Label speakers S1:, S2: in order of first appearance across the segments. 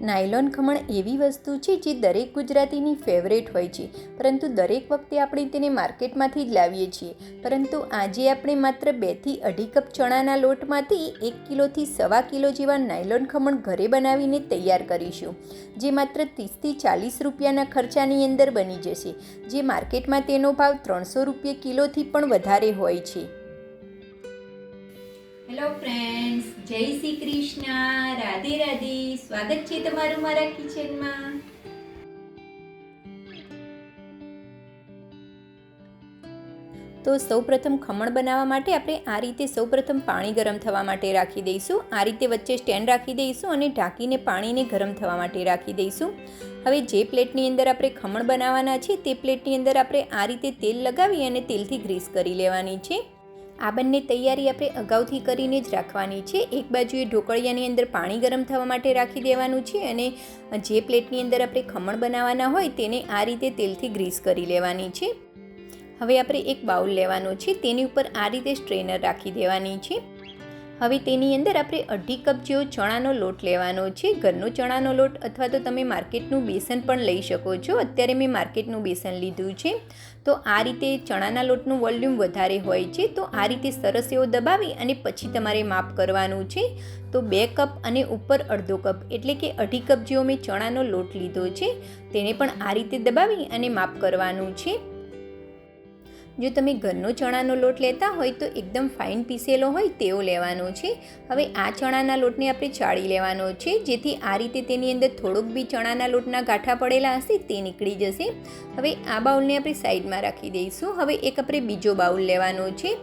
S1: Nylon khaman એવી વસ્તુ છે જે દરેક ગુજરાતીની ફેવરેટ હોય છે, પરંતુ દરેક વખતે આપણે તેને માર્કેટમાંથી જ લાવીએ છીએ. પરંતુ આજે આપણે માત્ર 2 થી 2.5 કપ ચણાના લોટમાંથી 1 કિલોથી 1.25 કિલો જેવા નાયલોન ખમણ ઘરે બનાવીને તૈયાર કરીશું, જે માત્ર 30 થી 40 રૂપિયાના ખર્ચાની અંદર બની જશે, જે માર્કેટમાં તેનો ભાવ 300 રૂપિયા કિલોથી પણ વધારે હોય છે. હેલો ફ્રેન્ડ્સ, જય શ્રી કૃષ્ણ, રાધે રાધે. સ્વાગત છે તમારું મારા કિચનમાં. તો સૌપ્રથમ ખમણ બનાવવા માટે આપણે આ રીતે સૌપ્રથમ પાણી ગરમ થવા માટે રાખી દઈશું. આ રીતે વચ્ચે સ્ટેન્ડ રાખી દઈશું અને ઢાંકીને પાણીને ગરમ થવા માટે રાખી દઈશું. હવે જે પ્લેટની અંદર આપણે ખમણ બનાવવાના છે તે પ્લેટની અંદર આપણે આ રીતે તેલ લગાવી અને તેલથી ગ્રીસ કરી લેવાની છે. આ બંને તૈયારી આપણે અગાઉથી કરીને જ રાખવાની છે. એક બાજુએ ઢોકળિયાની અંદર પાણી ગરમ થવા માટે રાખી દેવાનું છે અને જે પ્લેટની અંદર આપણે ખમણ બનાવવાના હોય તેને આ રીતે તેલથી ગ્રીસ કરી લેવાની છે. હવે આપણે એક બાઉલ લેવાનો છે, તેની ઉપર આ રીતે સ્ટ્રેનર રાખી દેવાની છે. હવે તેની અંદર આપણે 2.5 કપ જેવો ચણાનો લોટ લેવાનો છે. ઘરનો ચણાનો લોટ અથવા તો તમે માર્કેટનું બેસન પણ લઈ શકો છો. અત્યારે મેં માર્કેટનું બેસન લીધું છે. તો આ રીતે ચણાના લોટનું વોલ્યુમ વધારે હોય છે, તો આ રીતે સરસ એવો દબાવી અને પછી તમારે માપ કરવાનું છે. તો 2 કપ અને ઉપર અડધો કપ એટલે કે 2.5 કપ જેવો મેં ચણાનો લોટ લીધો છે, તેને પણ આ રીતે દબાવી અને માપ કરવાનું છે. જો તમે ઘરનો ચણાનો લોટ લેતા હોય તો એકદમ ફાઇન પીસેલો હોય તેવો લેવાનો છે. હવે આ ચણાના લોટને આપણે ચાળી લેવાનો છે, જેથી આ રીતે તેની અંદર થોડોક બી ચણાના લોટના ગાંઠા પડેલા હશે તે નીકળી જશે. હવે આ બાઉલને આપણે સાઈડમાં રાખી દઈશું. હવે એક આપણે બીજો બાઉલ લેવાનો છે.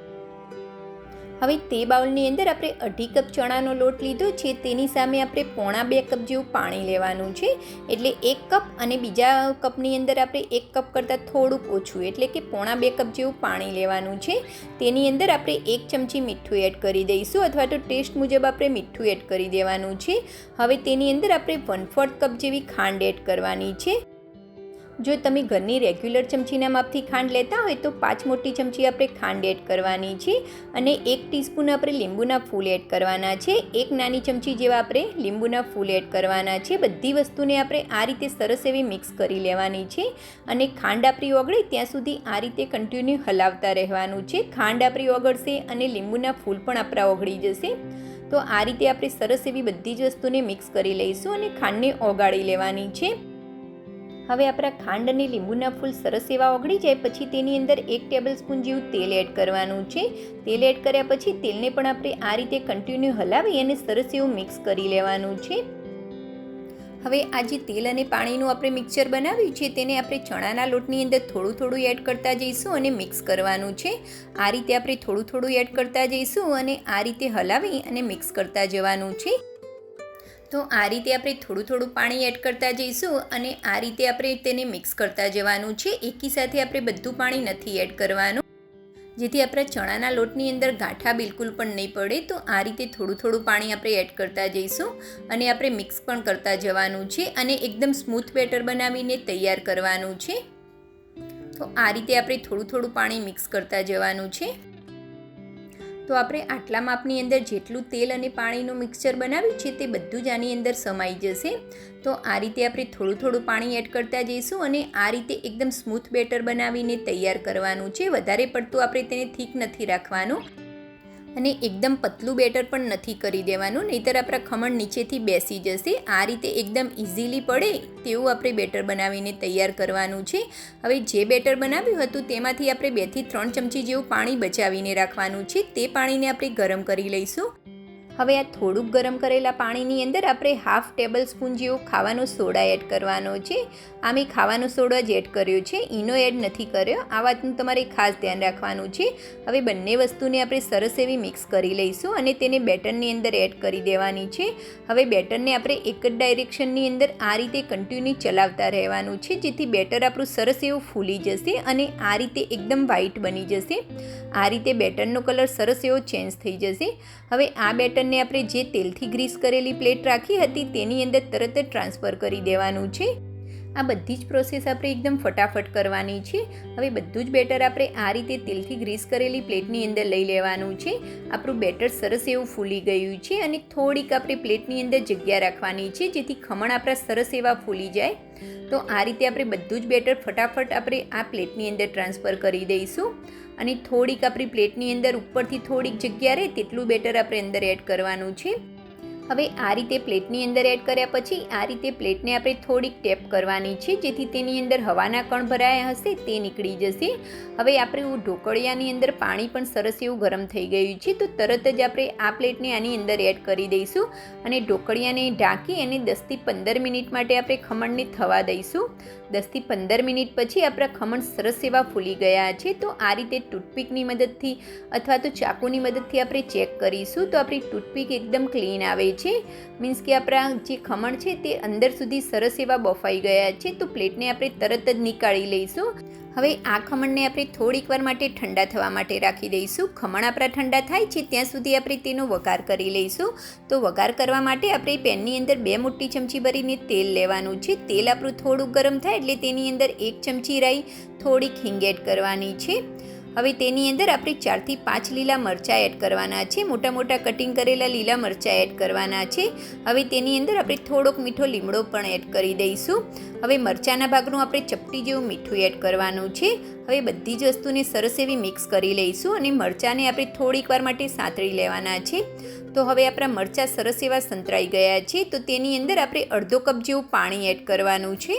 S1: હવે તે બાઉલની અંદર આપણે 2.5 કપ ચણાનો લોટ લીધો છે, તેની સામે આપણે 1.25 કપ જેવું પાણી લેવાનું છે. એટલે 1 કપ અને બીજા કપની અંદર આપણે 1 કપ કરતાં થોડુંક ઓછું એટલે કે 1.25 કપ જેવું પાણી લેવાનું છે. તેની અંદર આપણે 1 ચમચી મીઠું એડ કરી દઈશું અથવા તો ટેસ્ટ મુજબ આપણે મીઠું એડ કરી દેવાનું છે. હવે તેની અંદર આપણે 1/4 કપ જેવી ખાંડ એડ કરવાની છે. જો તમે ઘરની રેગ્યુલર ચમચીના માપથી ખાંડ લેતા હોય તો 5 મોટી ચમચી આપણે ખાંડ એડ કરવાની છે અને 1 ટીસ્પૂન આપણે લીંબુના ફૂલ એડ કરવાના છે. 1 નાની ચમચી જેવા આપણે લીંબુના ફૂલ એડ કરવાના છે. બધી વસ્તુને આપણે આ રીતે સરસ એવી મિક્સ કરી લેવાની છે અને ખાંડ આપણી ઓગળે ત્યાં સુધી આ રીતે કન્ટિન્યુ હલાવતા રહેવાનું છે. ખાંડ આપણી ઓગળશે અને લીંબુના ફૂલ પણ આપણા ઓગળી જશે. તો આ રીતે આપણે સરસ એવી બધી જ વસ્તુને મિક્સ કરી લઈશું અને ખાંડને ઓગાળી લેવાની છે. હવે આપણા ખાંડ અને લીંબુના ફૂલ સરસ એવા ઓગળી જાય પછી તેની અંદર 1 ટેબલસ્પૂન જેવું તેલ એડ કરવાનું છે. તેલ એડ કર્યા પછી તેલને પણ આપણે આ રીતે કન્ટિન્યુ હલાવી અને સરસ એવું મિક્સ કરી લેવાનું છે. હવે આ જે તેલ અને પાણીનું આપણે મિક્સચર બનાવ્યું છે તેને આપણે ચણાના લોટની અંદર થોડું થોડું એડ કરતા જઈશું અને મિક્સ કરવાનું છે. આ રીતે આપણે થોડું થોડું એડ કરતા જઈશું અને આ રીતે હલાવી અને મિક્સ કરતા જવાનું છે. તો આ રીતે આપણે થોડું થોડું પાણી એડ કરતા જઈશું અને આ રીતે આપણે તેને મિક્સ કરતા જવાનું છે. એકી સાથે આપણે બધું પાણી નથી એડ કરવાનું, જેથી આપણા ચણાના લોટની અંદર ગાંઠા બિલકુલ પણ નહીં પડે. તો આ રીતે થોડું થોડું પાણી આપણે એડ કરતા જઈશું અને આપણે મિક્સ પણ કરતા જવાનું છે અને એકદમ સ્મૂથ બેટર બનાવીને તૈયાર કરવાનું છે. તો આ રીતે આપણે થોડું થોડું પાણી મિક્સ કરતા જવાનું છે. તો આપણે આટલા માપની અંદર જેટલું તેલ અને પાણીનું મિક્સચર બનાવ્યું છે તે બધું જ આની અંદર સમાઈ જશે. તો આ રીતે આપણે થોડું થોડું પાણી એડ કરતા જઈશું અને આ રીતે એકદમ સ્મૂથ બેટર બનાવીને તૈયાર કરવાનું છે. વધારે પડતું આપણે તેને થીક નથી રાખવાનું અને એકદમ પતલું બેટર પણ નથી કરી દેવાનું, નહીંતર આપણા ખમણ નીચેથી બેસી જશે. આ રીતે એકદમ ઇઝીલી પડે તેવું આપણે બેટર બનાવીને તૈયાર કરવાનું છે. હવે જે બેટર બનાવ્યું હતું તેમાંથી આપણે 2 થી 3 ચમચી જેવું પાણી બચાવીને રાખવાનું છે. તે પાણીને આપણે ગરમ કરી લઈશું. હવે આ થોડુંક ગરમ કરેલા પાણીની અંદર આપણે 1/2 ટેબલસ્પૂન જેવો ખાવાનો સોડા એડ કરવાનો છે. આ મેં ખાવાનો સોડા જ એડ કર્યો છે, ઈનો એડ નથી કર્યો. આ વાતનું તમારે ખાસ ધ્યાન રાખવાનું છે. હવે બંને વસ્તુને આપણે સરસ એવી મિક્સ કરી લઈશું અને તેને બેટરની અંદર એડ કરી દેવાની છે. હવે બેટરને આપણે એક જ ડાયરેક્શનની અંદર આ રીતે કન્ટિન્યુ ચલાવતા રહેવાનું છે, જેથી બેટર આપણું સરસ એવું ફૂલી જશે અને આ રીતે એકદમ વ્હાઈટ બની જશે. આ રીતે બેટરનો કલર સરસ એવો ચેન્જ થઈ જશે. હવે આ બેટરને આપણે જે તેલથી ગ્રીસ કરેલી પ્લેટ રાખી હતી તેની અંદર તરત જ ટ્રાન્સફર કરી દેવાનું છે. આ બધી જ પ્રોસેસ આપણે એકદમ ફટાફટ કરવાની છે. હવે બધું જ બેટર આપણે આ રીતે તેલથી ગ્રીસ કરેલી પ્લેટની અંદર લઈ લેવાનું છે. આપણું બેટર સરસ એવું ફૂલી ગયું છે અને થોડીક આપણે પ્લેટની અંદર જગ્યા રાખવાની છે જેથી ખમણ આપણા સરસ એવા ફૂલી જાય. તો આ રીતે આપણે બધું જ બેટર ફટાફટ આપણે આ પ્લેટની અંદર ટ્રાન્સફર કરી દઈશું અને થોડીક આપણી પ્લેટની અંદર ઉપરથી થોડીક જગ્યા રહે તેટલું બેટર આપણે અંદર એડ કરવાનું છે. હવે આ રીતે પ્લેટની અંદર એડ કર્યા પછી આ રીતે પ્લેટને આપણે થોડીક ટેપ કરવાની છે જેથી તેની અંદર હવાના કણ ભરાયા હશે તે નીકળી જશે. હવે આપણે ઢોકળિયાની અંદર પાણી પણ સરસ એવું ગરમ થઈ ગયું છે તો તરત જ આપણે આ પ્લેટને આની અંદર એડ કરી દઈશું અને ઢોકળિયાને ઢાંકી અને 10થી 15 મિનિટ માટે આપણે ખમણને થવા દઈશું. 10થી 15 મિનિટ પછી આપણા ખમણ સરસ એવા ફૂલી ગયા છે. તો આ રીતે ટૂથપીકની મદદથી અથવા તો ચાકુની મદદથી આપણે ચેક કરીશું તો આપણી ટૂથપીક એકદમ ક્લીન આવે છે. મીન્સ કે આપણા જે ખમણ છે તે અંદર સુધી સરસ એવા બફાઈ ગયા છે. તો પ્લેટને આપણે તરત જ નીકાળી લઈશું. હવે આ ખમણને આપણે થોડીક વાર માટે ઠંડા થવા માટે રાખી દઈશું. ખમણ આપણા ઠંડા થાય છે ત્યાં સુધી આપણે તેનો વઘાર કરી લઈશું. તો વઘાર કરવા માટે આપણે પેનની અંદર 2 મોટી ચમચી ભરીને તેલ લેવાનું છે. તેલ આપણું થોડું ગરમ થાય એટલે તેની અંદર 1 ચમચી રાઈ, થોડીક હિંગ એડ કરવાની છે. હવે તેની અંદર આપણે 4થી 5 લીલા મરચાં એડ કરવાના છે. મોટા મોટા કટિંગ કરેલા લીલા મરચાં એડ કરવાના છે. હવે તેની અંદર આપણે થોડોક મીઠો લીમડો પણ એડ કરી દઈશું. હવે મરચાંના ભાગનું આપણે ચપટી જેવું મીઠું એડ કરવાનું છે. હવે બધી જ વસ્તુને સરસ એવી મિક્સ કરી લઈશું અને મરચાંને આપણે થોડીક વાર માટે સાંતળી લેવાના છે. તો હવે આપણા મરચાં સરસ એવા સંતરાઈ ગયા છે. તો તેની અંદર આપણે અડધો કપ જેવું પાણી એડ કરવાનું છે.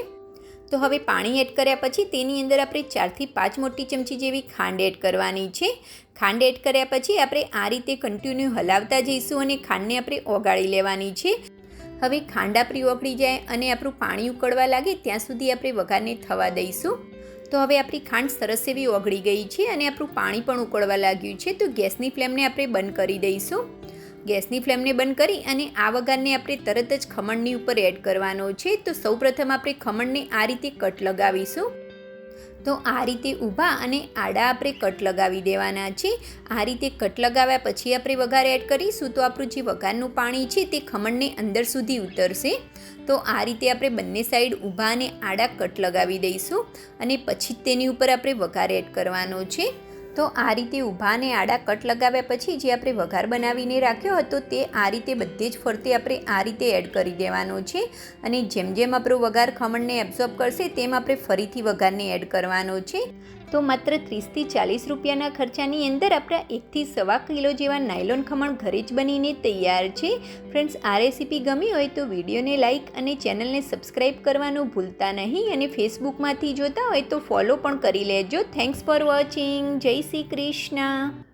S1: તો હવે પાણી એડ કર્યા પછી તેની અંદર આપણે 4થી 5 મોટી ચમચી જેવી ખાંડ એડ કરવાની છે. ખાંડ એડ કર્યા પછી આપણે આ રીતે કન્ટિન્યુ હલાવતા જઈશું અને ખાંડને આપણે ઓગાળી લેવાની છે. હવે ખાંડ આપણી ઓગળી જાય અને આપણું પાણી ઉકળવા લાગે ત્યાં સુધી આપણે વઘારને થવા દઈશું. તો હવે આપણી ખાંડ સરસ એવી ઓગળી ગઈ છે અને આપણું પાણી પણ ઉકળવા લાગ્યું છે. તો ગેસની ફ્લેમને આપણે બંધ કરી દઈશું. ગેસની ફ્લેમને બંધ કરી અને આ વઘારને આપણે તરત જ ખમણની ઉપર એડ કરવાનો છે. તો સૌપ્રથમ આપણે ખમણને આ રીતે કટ લગાવીશું. તો આ રીતે ઊભા અને આડા આપણે કટ લગાવી દેવાના છે. આ રીતે કટ લગાવ્યા પછી આપણે વઘાર એડ કરીશું તો આપણું જે વઘારનું પાણી છે તે ખમણને અંદર સુધી ઉતરશે. તો આ રીતે આપણે બંને સાઈડ ઊભા અને આડા કટ લગાવી દઈશું અને પછી તેની ઉપર આપણે વઘાર એડ કરવાનો છે. તો આ રીતે ઊભા અને આડા કટ લગાવ્યા પછી જે આપણે વઘાર બનાવીને રાખ્યો હતો તે આ રીતે બધે જ ફરતે આપણે આ રીતે એડ કરી દેવાનો છે અને જેમ જેમ આપણો વઘાર ખમણને એબ્ઝોર્બ કરશે તેમ આપણે ફરીથી વઘારને એડ કરવાનો છે. તો માત્ર 30થી 40 રૂપિયાના ખર્ચાની અંદર આપણા 1થી 1.25 કિલો જેવા નાયલોન ખમણ ઘરે જ બનીને તૈયાર છે. ફ્રેન્ડ્સ, આ રેસીપી ગમી હોય તો વિડીયોને લાઇક અને ચેનલને સબસ્ક્રાઈબ કરવાનું ભૂલતા નહીં અને ફેસબુકમાંથી જોતા હોય તો ફોલો પણ કરી લેજો. Thanks for watching. જય શ્રી કૃષ્ણ.